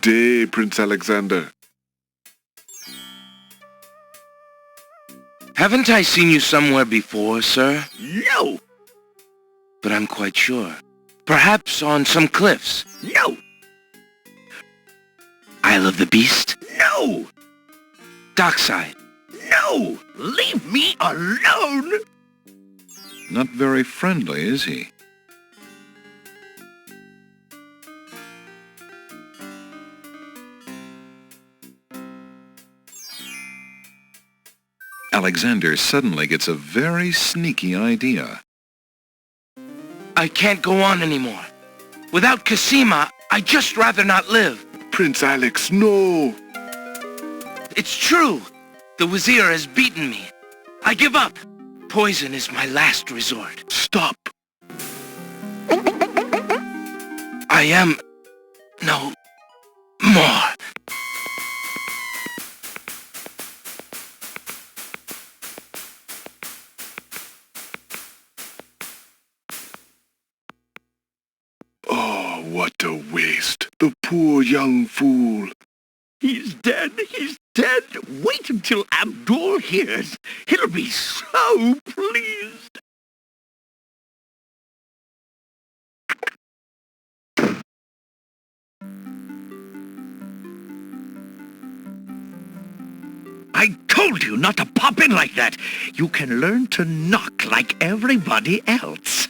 day, Prince Alexander. Haven't I seen you somewhere before, sir? No! But I'm quite sure. Perhaps on some cliffs. No! Isle of the Beast? No! Dockside? No! Leave me alone! Not very friendly, is he? Alexander suddenly gets a very sneaky idea. I can't go on anymore. Without Cassima, I'd just rather not live. Prince Alex, no! It's true. The Wazir has beaten me. I give up. Poison is my last resort. Stop! I am no more. Oh, what a waste. The poor young fool. He's dead! He's dead! Wait until Abdul hears. He'll be so pleased. I told you not to pop in like that. You can learn to knock like everybody else.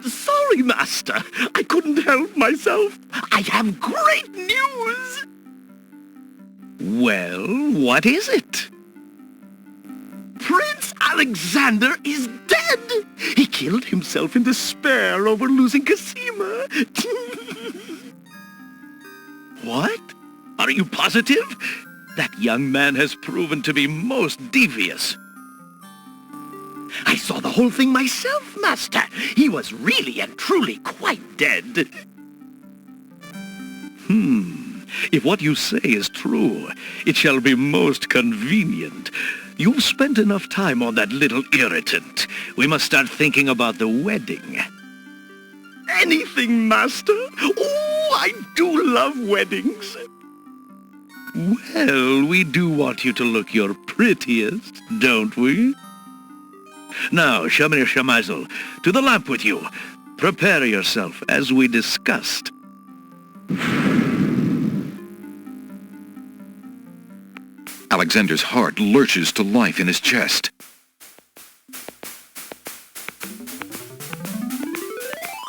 Sorry, Master. I couldn't help myself. I have great news. Well, what is it? Prince Alexander is dead! He killed himself in despair over losing Cassima. What? Are you positive? That young man has proven to be most devious. I saw the whole thing myself, Master. He was really and truly quite dead. If what you say is true, it shall be most convenient. You've spent enough time on that little irritant. We must start thinking about the wedding. Anything, Master? Oh, I do love weddings. Well, we do want you to look your prettiest, don't we? Now, Shamir Shamazel, to the lamp with you. Prepare yourself, as we discussed. Alexander's heart lurches to life in his chest.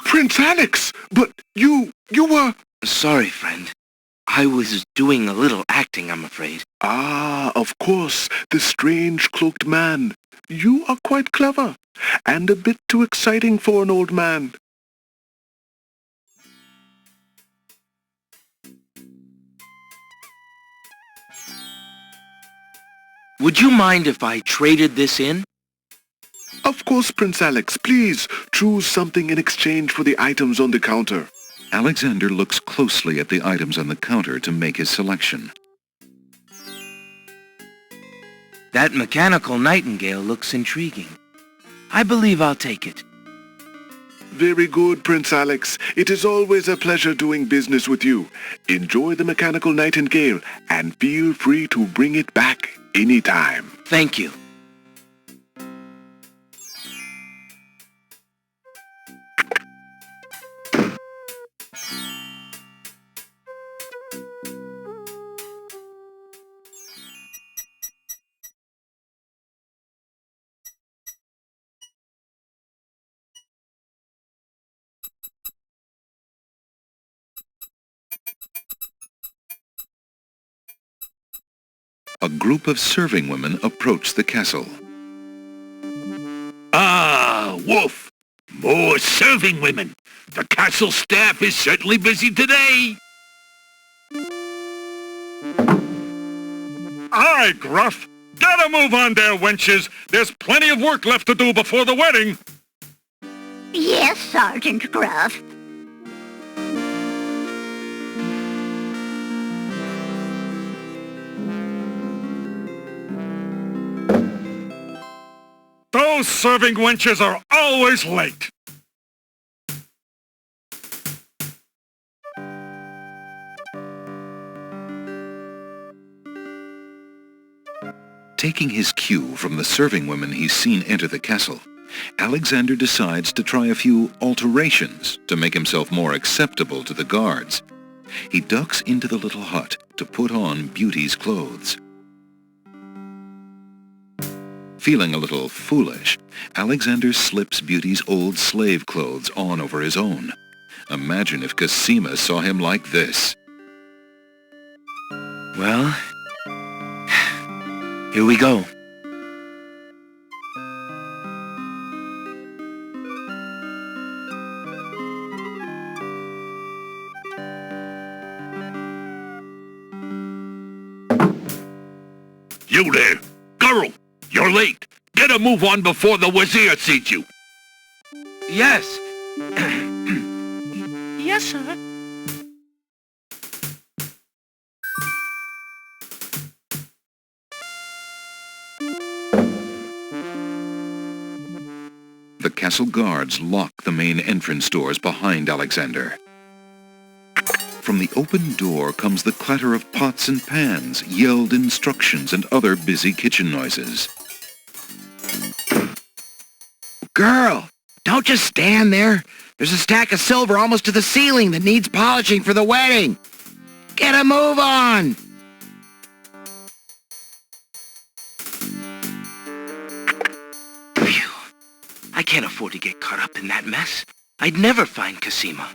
Prince Alex! But you were... Sorry, friend. I was doing a little acting, I'm afraid. Ah, of course, the strange cloaked man. You are quite clever, and a bit too exciting for an old man. Would you mind if I traded this in? Of course, Prince Alex. Please, choose something in exchange for the items on the counter. Alexander looks closely at the items on the counter to make his selection. That mechanical nightingale looks intriguing. I believe I'll take it. Very good, Prince Alex. It is always a pleasure doing business with you. Enjoy the mechanical nightingale, and feel free to bring it back anytime. Thank you. A group of serving women approach the castle. Ah, Wolf! More serving women! The castle staff is certainly busy today! Aye, Gruff! Get a move on there, wenches! There's plenty of work left to do before the wedding! Yes, Sergeant Gruff. Those serving wenches are always late! Taking his cue from the serving women he's seen enter the castle, Alexander decides to try a few alterations to make himself more acceptable to the guards. He ducks into the little hut to put on Beauty's clothes. Feeling a little foolish, Alexander slips Beauty's old slave clothes on over his own. Imagine if Cosima saw him like this. Well, here we go. You there! Girl! You're late! Get a move on before the Wazir sees you! Yes. Yes, sir. The castle guards lock the main entrance doors behind Alexander. From the open door comes the clatter of pots and pans, yelled instructions, and other busy kitchen noises. Girl, don't just stand there. There's a stack of silver almost to the ceiling that needs polishing for the wedding. Get a move on! Phew. I can't afford to get caught up in that mess. I'd never find Cosima.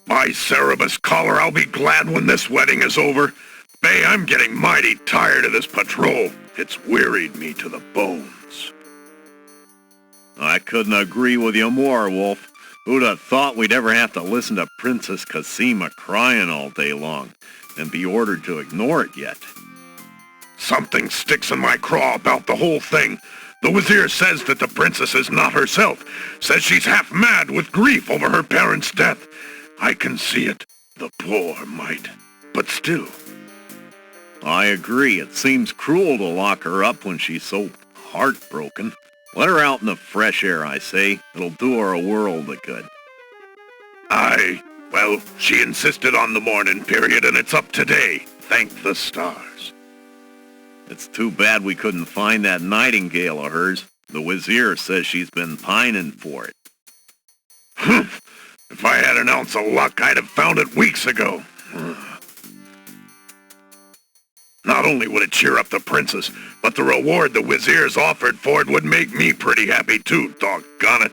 By Cerebus collar, I'll be glad when this wedding is over. Bay, I'm getting mighty tired of this patrol. It's wearied me to the bones. I couldn't agree with you more, Wolf. Who'd have thought we'd ever have to listen to Princess Cosima crying all day long and be ordered to ignore it yet? Something sticks in my craw about the whole thing. The Wazir says that the princess is not herself. Says she's half mad with grief over her parents' death. I can see it. The poor mite. But still. I agree. It seems cruel to lock her up when she's so heartbroken. Let her out in the fresh air, I say. It'll do her a world of good. Aye. Well, she insisted on the mourning period, and it's up today. Thank the stars. It's too bad we couldn't find that nightingale of hers. The Wazir says she's been pining for it. Humph. If I had an ounce of luck, I'd have found it weeks ago. Not only would it cheer up the princess, but the reward the Wazir's offered for it would make me pretty happy too, doggone it.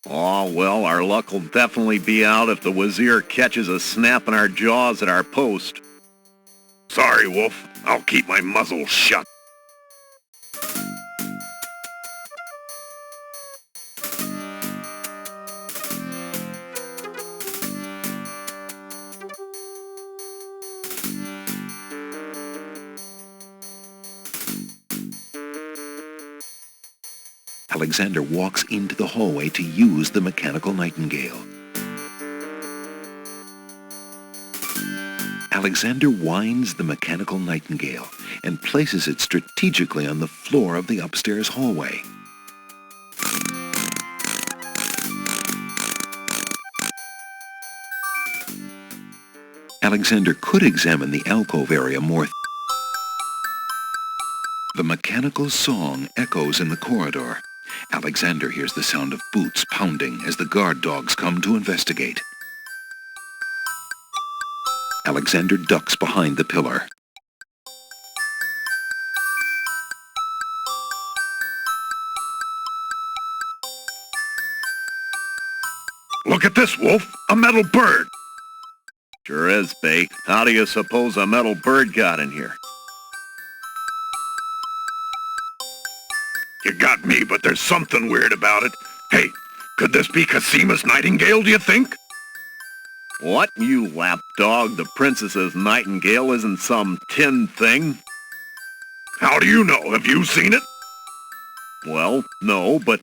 Oh, well, our luck will definitely be out if the Wazir catches us snapping our jaws at our post. Sorry, Wolf. I'll keep my muzzle shut. Alexander walks into the hallway to use the mechanical nightingale. Alexander winds the mechanical nightingale and places it strategically on the floor of the upstairs hallway. Alexander could examine the alcove area more. The mechanical song echoes in the corridor. Alexander hears the sound of boots pounding as the guard dogs come to investigate. Alexander ducks behind the pillar. Look at this, Wolf. A metal bird. Sure is, Bay. How do you suppose a metal bird got in here? You got me, but there's something weird about it. Hey, could this be Cosima's nightingale, do you think? What, you lapdog? The princess's nightingale isn't some tin thing? How do you know? Have you seen it? Well, no, but...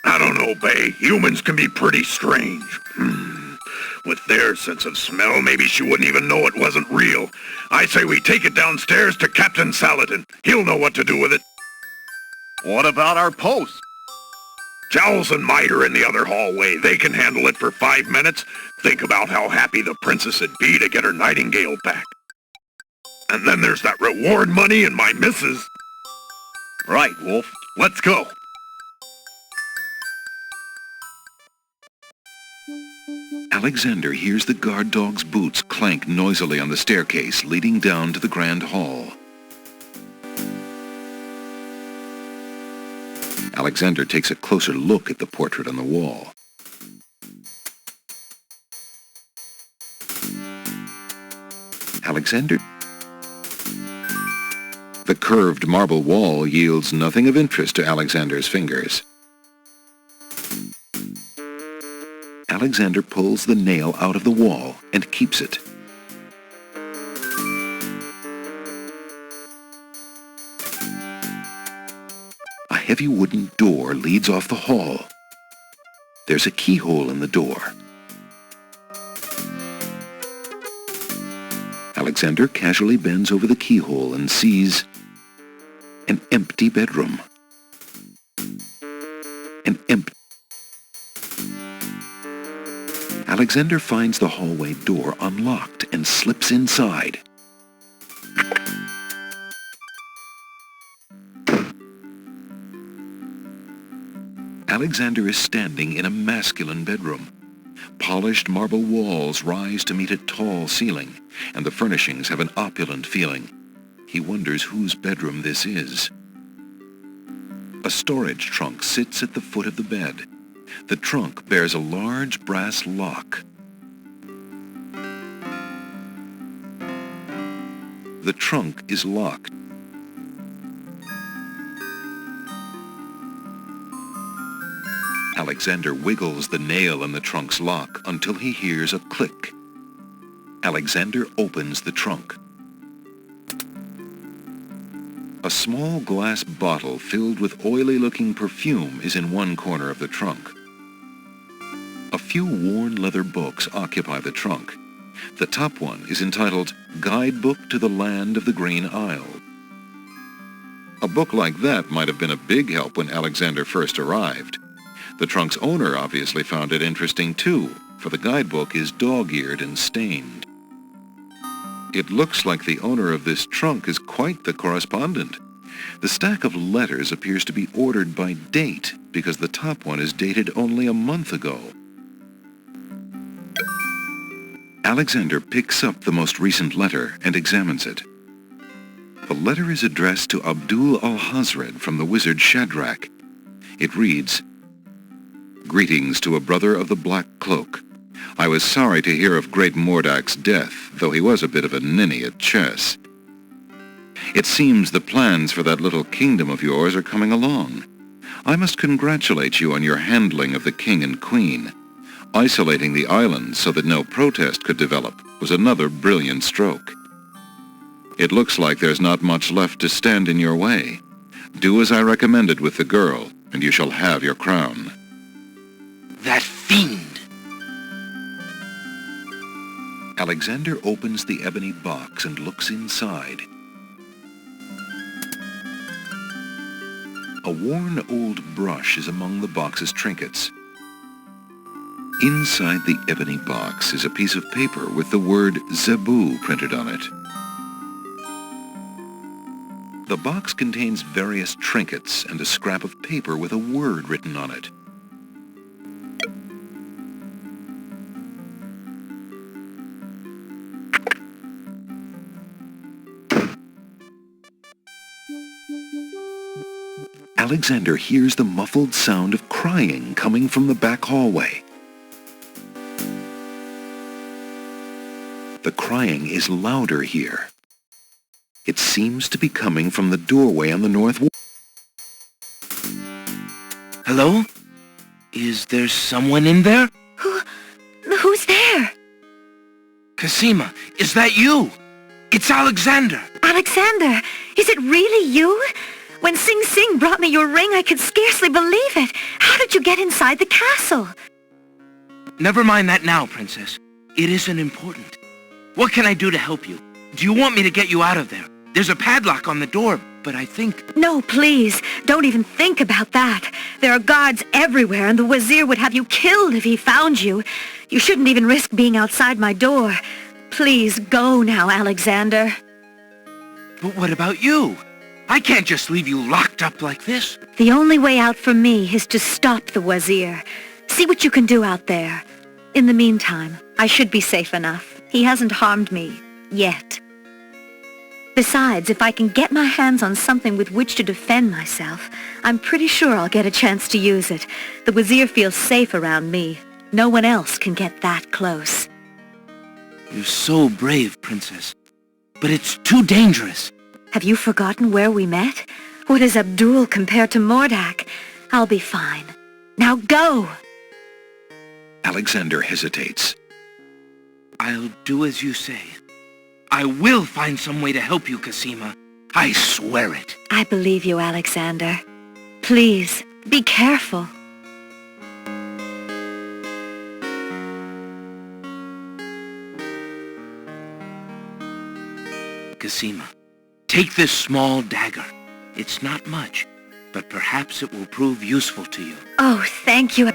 I don't don't know, Bay. Humans can be pretty strange. With their sense of smell, maybe she wouldn't even know it wasn't real. I say we take it downstairs to Captain Saladin. He'll know what to do with it. What about our post? Jowls and Mite are in the other hallway. They can handle it for 5 minutes. Think about how happy the princess would be to get her Nightingale back. And then there's that reward money and my missus. Right, Wolf. Let's go. Alexander hears the guard dog's boots clank noisily on the staircase leading down to the grand hall. Alexander takes a closer look at the portrait on the wall. Alexander... The curved marble wall yields nothing of interest to Alexander's fingers. Alexander pulls the nail out of the wall and keeps it. A heavy wooden door leads off the hall. There's a keyhole in the door. Alexander casually bends over the keyhole and sees an empty bedroom. Alexander finds the hallway door unlocked and slips inside. Alexander is standing in a masculine bedroom. Polished marble walls rise to meet a tall ceiling, and the furnishings have an opulent feeling. He wonders whose bedroom this is. A storage trunk sits at the foot of the bed. The trunk bears a large brass lock. The trunk is locked. Alexander wiggles the nail in the trunk's lock until he hears a click. Alexander opens the trunk. A small glass bottle filled with oily-looking perfume is in one corner of the trunk. A few worn leather books occupy the trunk. The top one is entitled Guidebook to the Land of the Green Isle. A book like that might have been a big help when Alexander first arrived. The trunk's owner obviously found it interesting too, for the guidebook is dog-eared and stained. It looks like the owner of this trunk is quite the correspondent. The stack of letters appears to be ordered by date because the top one is dated only a month ago. Alexander picks up the most recent letter and examines it. The letter is addressed to Abdul al-Hazred from the wizard Shadrach. It reads, "Greetings to a brother of the Black Cloak. I was sorry to hear of great Mordak's death, though he was a bit of a ninny at chess. It seems the plans for that little kingdom of yours are coming along. I must congratulate you on your handling of the king and queen. Isolating the island so that no protest could develop was another brilliant stroke. It looks like there's not much left to stand in your way. Do as I recommended with the girl, and you shall have your crown." That fiend! Alexander opens the ebony box and looks inside. A worn old brush is among the box's trinkets. Inside the ebony box is a piece of paper with the word Zebu printed on it. The box contains various trinkets and a scrap of paper with a word written on it. Alexander hears the muffled sound of crying coming from the back hallway. The crying is louder here. It seems to be coming from the doorway on the north wall. Hello? Is there someone in there? Who's there? Cosima, is that you? It's Alexander. Alexander, is it really you? When Sing Sing brought me your ring, I could scarcely believe it. How did you get inside the castle? Never mind that now, Princess. It isn't important. What can I do to help you? Do you want me to get you out of there? There's a padlock on the door, but I think... No, please. Don't even think about that. There are guards everywhere, and the Wazir would have you killed if he found you. You shouldn't even risk being outside my door. Please go now, Alexander. But what about you? I can't just leave you locked up like this. The only way out for me is to stop the Wazir. See what you can do out there. In the meantime, I should be safe enough. He hasn't harmed me, yet. Besides, if I can get my hands on something with which to defend myself, I'm pretty sure I'll get a chance to use it. The Wazir feels safe around me. No one else can get that close. You're so brave, Princess. But it's too dangerous. Have you forgotten where we met? What is Abdul compared to Mordak? I'll be fine. Now go! Alexander hesitates. I'll do as you say. I will find some way to help you, Cassima. I swear it. I believe you, Alexander. Please, be careful. Cassima, take this small dagger. It's not much, but perhaps it will prove useful to you. Oh, thank you.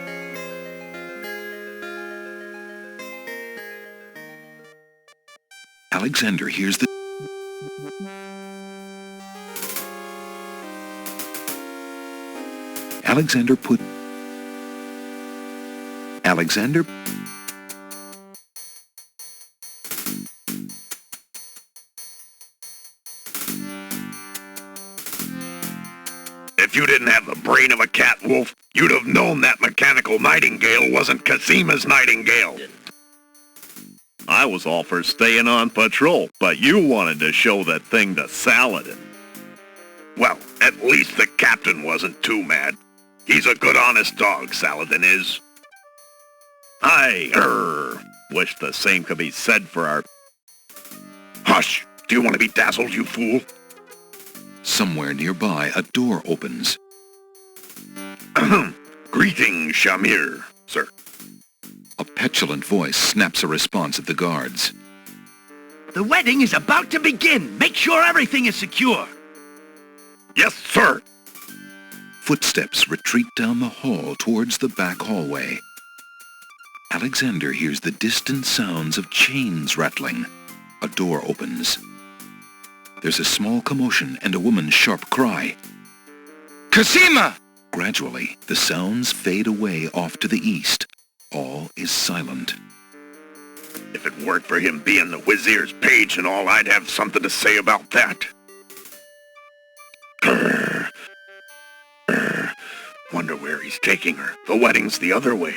Alexander hears the... Alexander... If you didn't have the brain of a cat, Wolf, you'd have known that mechanical nightingale wasn't Cassima's nightingale. I was all for staying on patrol, but you wanted to show that thing to Saladin. Well, at least the captain wasn't too mad. He's a good honest dog, Saladin is. I, wish the same could be said for our... Hush! Do you want to be dazzled, you fool? Somewhere nearby, a door opens. Greetings, Shamir, sir. A petulant voice snaps a response at the guards. The wedding is about to begin. Make sure everything is secure. Yes, sir. Footsteps retreat down the hall towards the back hallway. Alexander hears the distant sounds of chains rattling. A door opens. There's a small commotion and a woman's sharp cry. Cassima! Gradually, the sounds fade away off to the east. All is silent. If it weren't for him being the Wazir's page and all, I'd have something to say about that. Wonder where he's taking her. The wedding's the other way.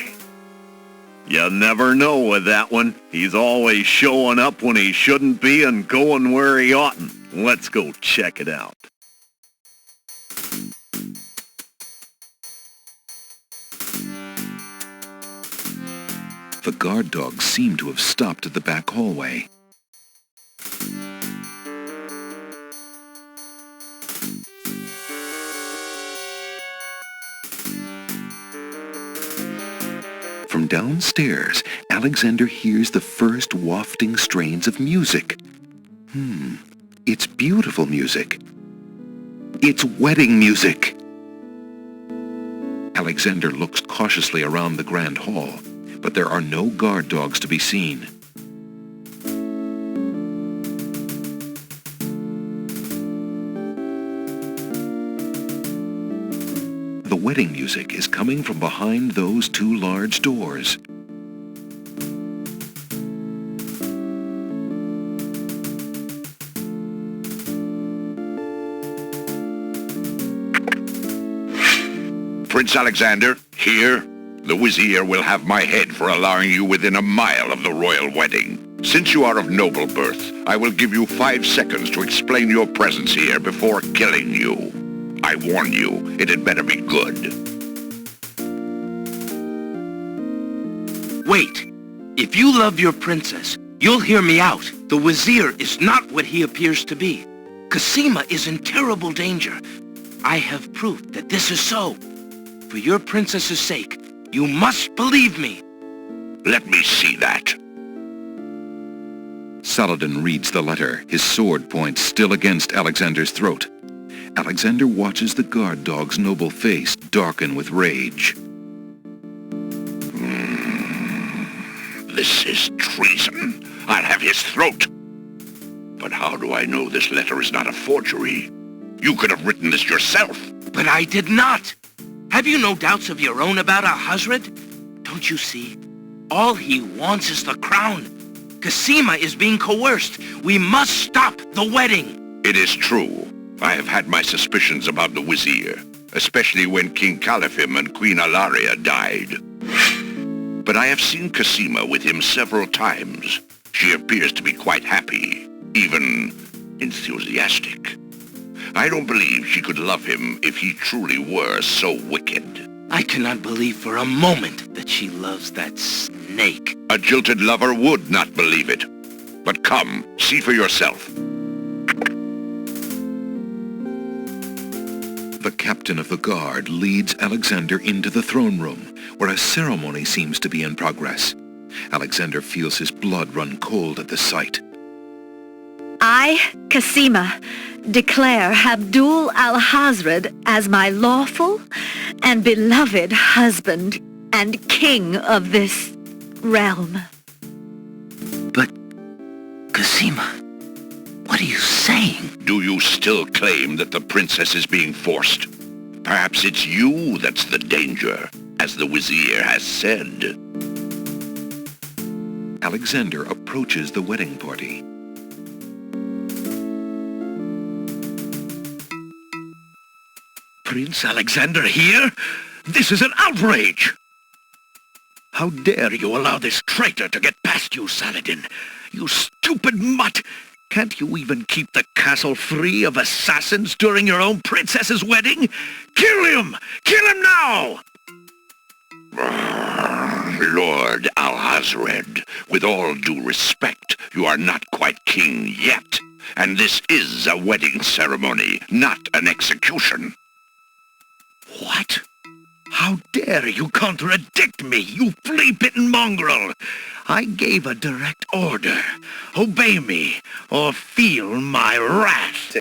You never know with that one. He's always showing up when he shouldn't be and going where he oughtn't. Let's go check it out. The guard dogs seem to have stopped at the back hallway. From downstairs, Alexander hears the first wafting strains of music. It's beautiful music. It's wedding music. Alexander looks cautiously around the grand hall, but there are no guard dogs to be seen. The wedding music is coming from behind those two large doors. Prince Alexander, here. The Wazir will have my head for allowing you within a mile of the royal wedding. Since you are of noble birth, I will give you 5 seconds to explain your presence here before killing you. I warn you, it had better be good. Wait. If you love your princess, you'll hear me out. The Wazir is not what he appears to be. Cassima is in terrible danger. I have proof that this is so. For your princess's sake, you must believe me. Let me see that. Saladin reads the letter, his sword point still against Alexander's throat. Alexander watches the guard dog's noble face darken with rage. This is treason. I'll have his throat. But how do I know this letter is not a forgery? You could have written this yourself. But I did not. Have you no doubts of your own about Alhazred? Don't you see? All he wants is the crown. Cassima is being coerced. We must stop the wedding. It is true. I have had my suspicions about the Wazir, especially when King Califim and Queen Alaria died. But I have seen Cassima with him several times. She appears to be quite happy, even enthusiastic. I don't believe she could love him if he truly were so wicked. I cannot believe for a moment that she loves that snake. A jilted lover would not believe it. But come, see for yourself. The captain of the guard leads Alexander into the throne room, where a ceremony seems to be in progress. Alexander feels his blood run cold at the sight. I, Cassima, declare Abdul Alhazred as my lawful and beloved husband and king of this realm. But, Cassima, what are you saying? Do you still claim that the princess is being forced? Perhaps it's you that's the danger, as the Wazir has said. Alexander approaches the wedding party. Prince Alexander here? This is an outrage! How dare you allow this traitor to get past you, Saladin? You stupid mutt! Can't you even keep the castle free of assassins during your own princess's wedding? Kill him! Kill him now! Lord Alhazred, with all due respect, you are not quite king yet. And this is a wedding ceremony, not an execution. What? How dare you contradict me, you flea-bitten mongrel! I gave a direct order. Obey me, or feel my wrath.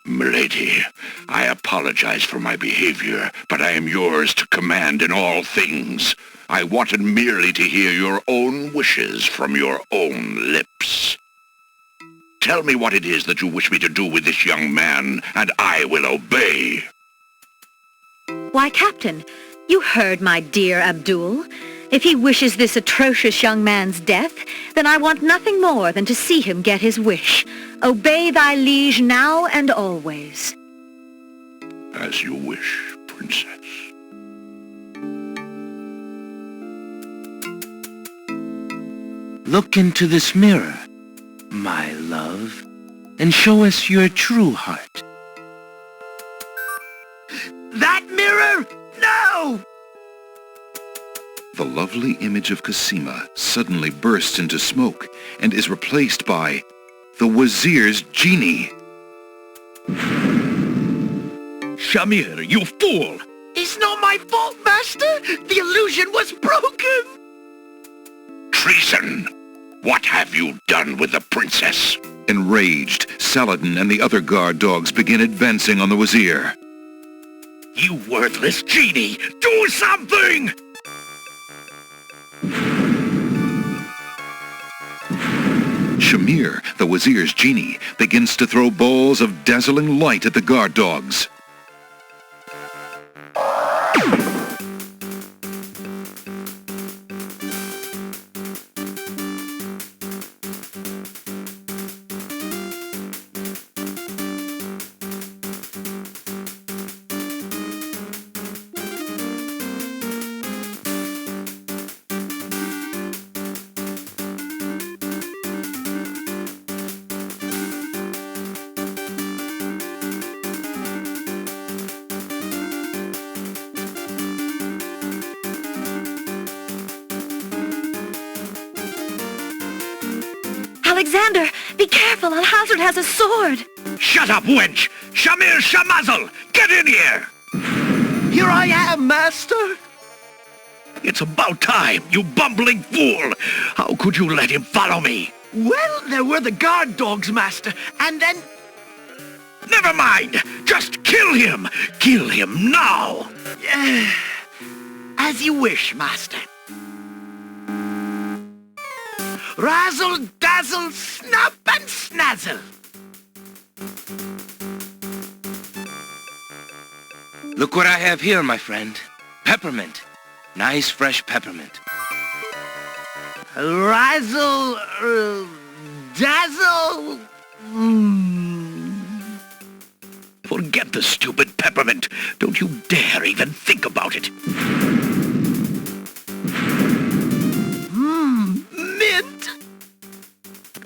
Milady, I apologize for my behavior, but I am yours to command in all things. I wanted merely to hear your own wishes from your own lips. Tell me what it is that you wish me to do with this young man, and I will obey. Why, Captain, you heard my dear Abdul. If he wishes this atrocious young man's death, then I want nothing more than to see him get his wish. Obey thy liege now and always. As you wish, Princess. Look into this mirror, my love, and show us your true heart. That mirror? No! The lovely image of Cassima suddenly bursts into smoke and is replaced by the Wazir's genie. Shamir, you fool! It's not my fault, Master! The illusion was broken! Treason! What have you done with the princess? Enraged, Saladin and the other guard dogs begin advancing on the Wazir. You worthless genie! Do something! Shamir, the Wazir's genie, begins to throw balls of dazzling light at the guard dogs. Alexander, be careful, Alhazred has a sword. Shut up, wench! Shamir Shamazel! Get in here! Here I am, Master. It's about time, you bumbling fool! How could you let him follow me? Well, there were the guard dogs, Master, and then... Never mind! Just kill him! Kill him now! As you wish, Master. Razzle, dazzle, snap and snazzle. Look what I have here, my friend. Peppermint. Nice fresh peppermint. Razzle, dazzle. Forget the stupid peppermint. Don't you dare even think about it. Mint.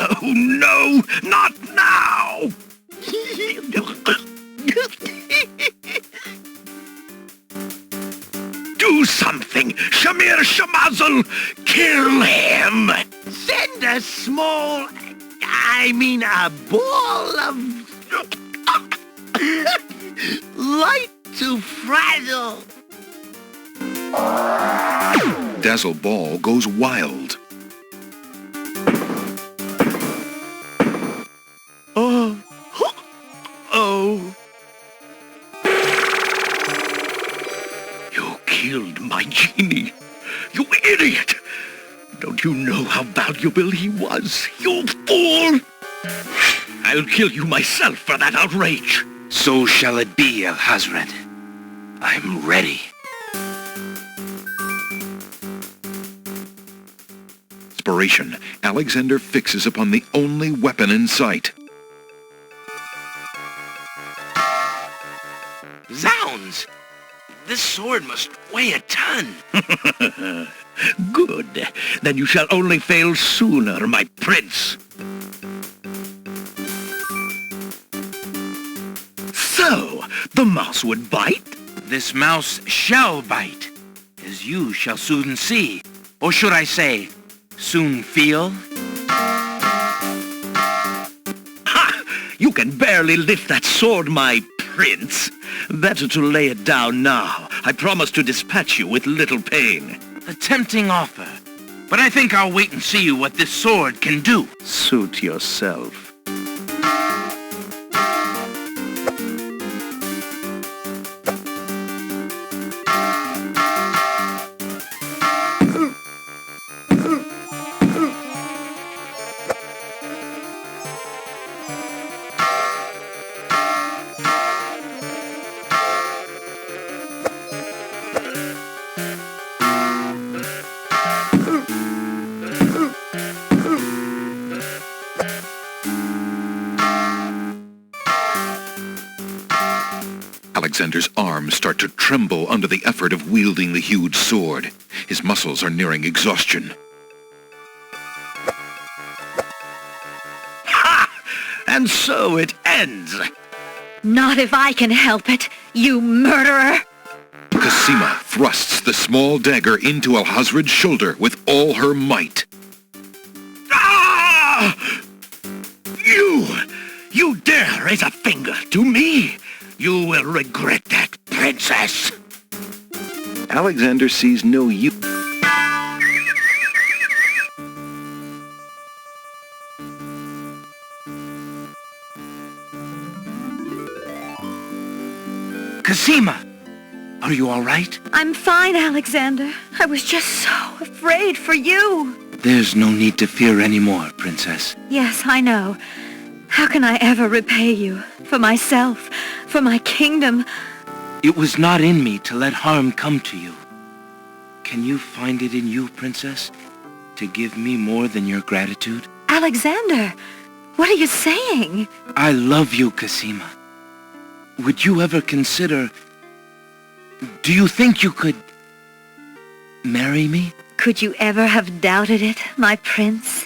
Oh no, not now! Do something! Shamir Shamazel! Kill him! Send a small... a ball of... light to frazzle. Dazzle Ball goes wild. Oh. You killed my genie. You idiot! Don't you know how valuable he was, you fool? I'll kill you myself for that outrage. So shall it be, Alhazred. I'm ready. Inspiration, Alexander fixes upon the only weapon in sight. Zounds! This sword must weigh a ton. Good. Then you shall only fail sooner, my prince. So, the mouse would bite? This mouse shall bite, as you shall soon see. Or should I say, soon feel? Ha! You can barely lift that sword, my prince. Better to lay it down now. I promise to dispatch you with little pain. A tempting offer. But I think I'll wait and see what this sword can do. Suit yourself. Alexander's arms start to tremble under the effort of wielding the huge sword. His muscles are nearing exhaustion. Ha! And so it ends. Not if I can help it, you murderer! Cosima thrusts the small dagger into Alhazred's shoulder with all her might. Ah! You dare raise a finger to me? You will regret that, princess. Alexander sees no use. Cosima! Are you all right? I'm fine, Alexander. I was just so afraid for you. There's no need to fear anymore, Princess. Yes, I know. How can I ever repay you? For myself, for my kingdom. It was not in me to let harm come to you. Can you find it in you, Princess, to give me more than your gratitude? Alexander, what are you saying? I love you, Cosima. Would you ever consider... Do you think you could... marry me? Could you ever have doubted it, my prince?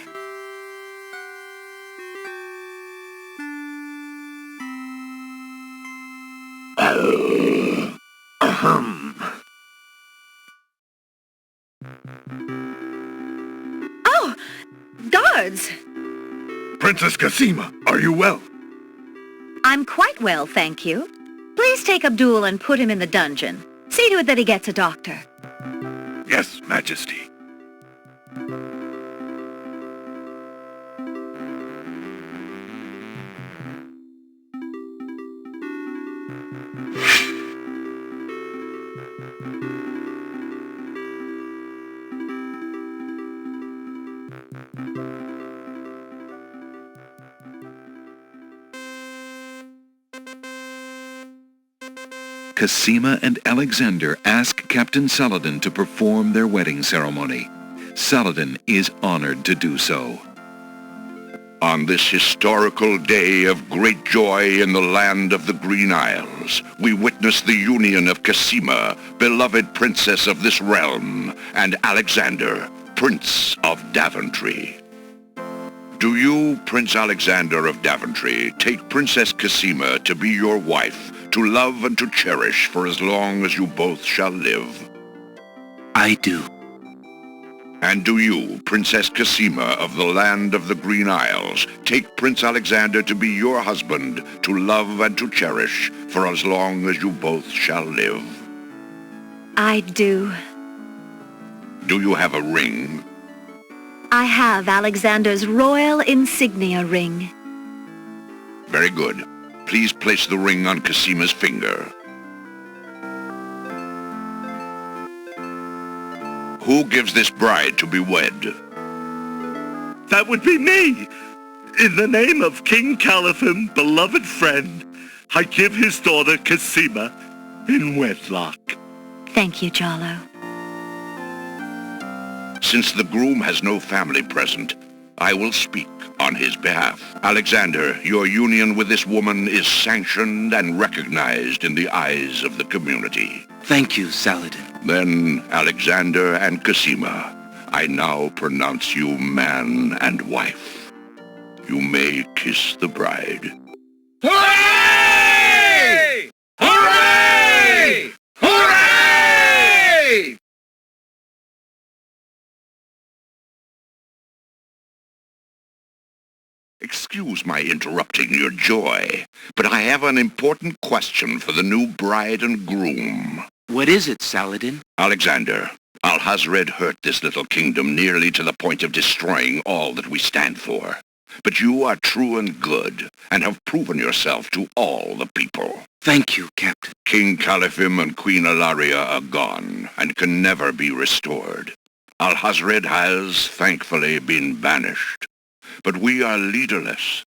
Oh! Guards! Princess Cosima, are you well? I'm quite well, thank you. Please Please take Abdul and put him in the dungeon. See to it that he gets a doctor. Yes, Majesty. Cassima and Alexander ask Captain Saladin to perform their wedding ceremony. Saladin is honored to do so. On this historical day of great joy in the land of the Green Isles, we witness the union of Cassima, beloved princess of this realm, and Alexander, Prince of Daventry. Do you, Prince Alexander of Daventry, take Princess Cassima to be your wife, to love and to cherish for as long as you both shall live? I do. And do you, Princess Cassima of the land of the Green Isles, take Prince Alexander to be your husband, to love and to cherish for as long as you both shall live? I do. Do you have a ring? I have Alexander's royal insignia ring. Very good. Please place the ring on Cassima's finger. Who gives this bride to be wed? That would be me! In the name of King Caliphim, beloved friend, I give his daughter Cassima in wedlock. Thank you, Jalo. Since the groom has no family present, I will speak on his behalf. Alexander, your union with this woman is sanctioned and recognized in the eyes of the community. Thank you, Saladin. Then, Alexander and Cassima, I now pronounce you man and wife. You may kiss the bride. Hooray! Hooray! Hooray! Excuse my interrupting your joy, but I have an important question for the new bride and groom. What is it, Saladin? Alexander, Alhazred hurt this little kingdom nearly to the point of destroying all that we stand for. But you are true and good, and have proven yourself to all the people. Thank you, Captain. King Caliphim and Queen Ilaria are gone, and can never be restored. Alhazred has, thankfully, been banished. But we are leaderless.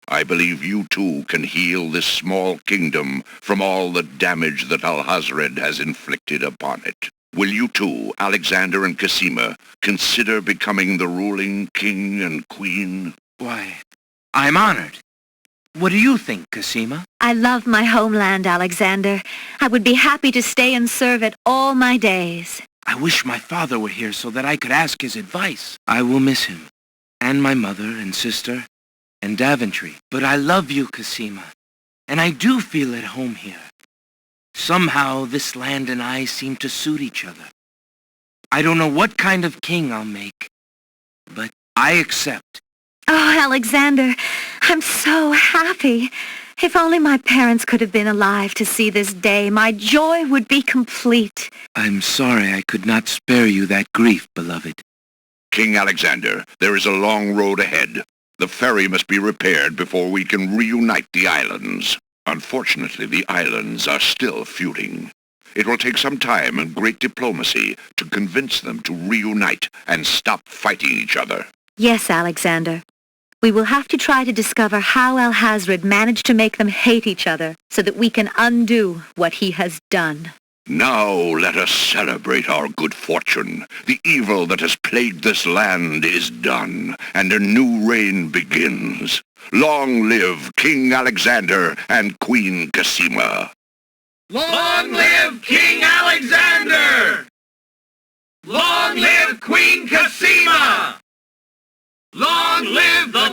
I believe you too can heal this small kingdom from all the damage that Alhazred has inflicted upon it. Will you too, Alexander and Cassima, consider becoming the ruling king and queen? Why, I'm honored. What do you think, Cassima? I love my homeland, Alexander. I would be happy to stay and serve it all my days. I wish my father were here so that I could ask his advice. I will miss him, and my mother and sister, and Daventry. But I love you, Cassima, and I do feel at home here. Somehow this land and I seem to suit each other. I don't know what kind of king I'll make, but I accept. Oh, Alexander, I'm so happy. If only my parents could have been alive to see this day, my joy would be complete. I'm sorry I could not spare you that grief, beloved. King Alexander, there is a long road ahead. The ferry must be repaired before we can reunite the islands. Unfortunately, the islands are still feuding. It will take some time and great diplomacy to convince them to reunite and stop fighting each other. Yes, Alexander. We will have to try to discover how Alhazred managed to make them hate each other so that we can undo what he has done. Now let us celebrate our good fortune. The evil that has plagued this land is done, and a new reign begins. Long live King Alexander and Queen Cassima. Long live King Alexander! Long live Queen Cassima! Long live the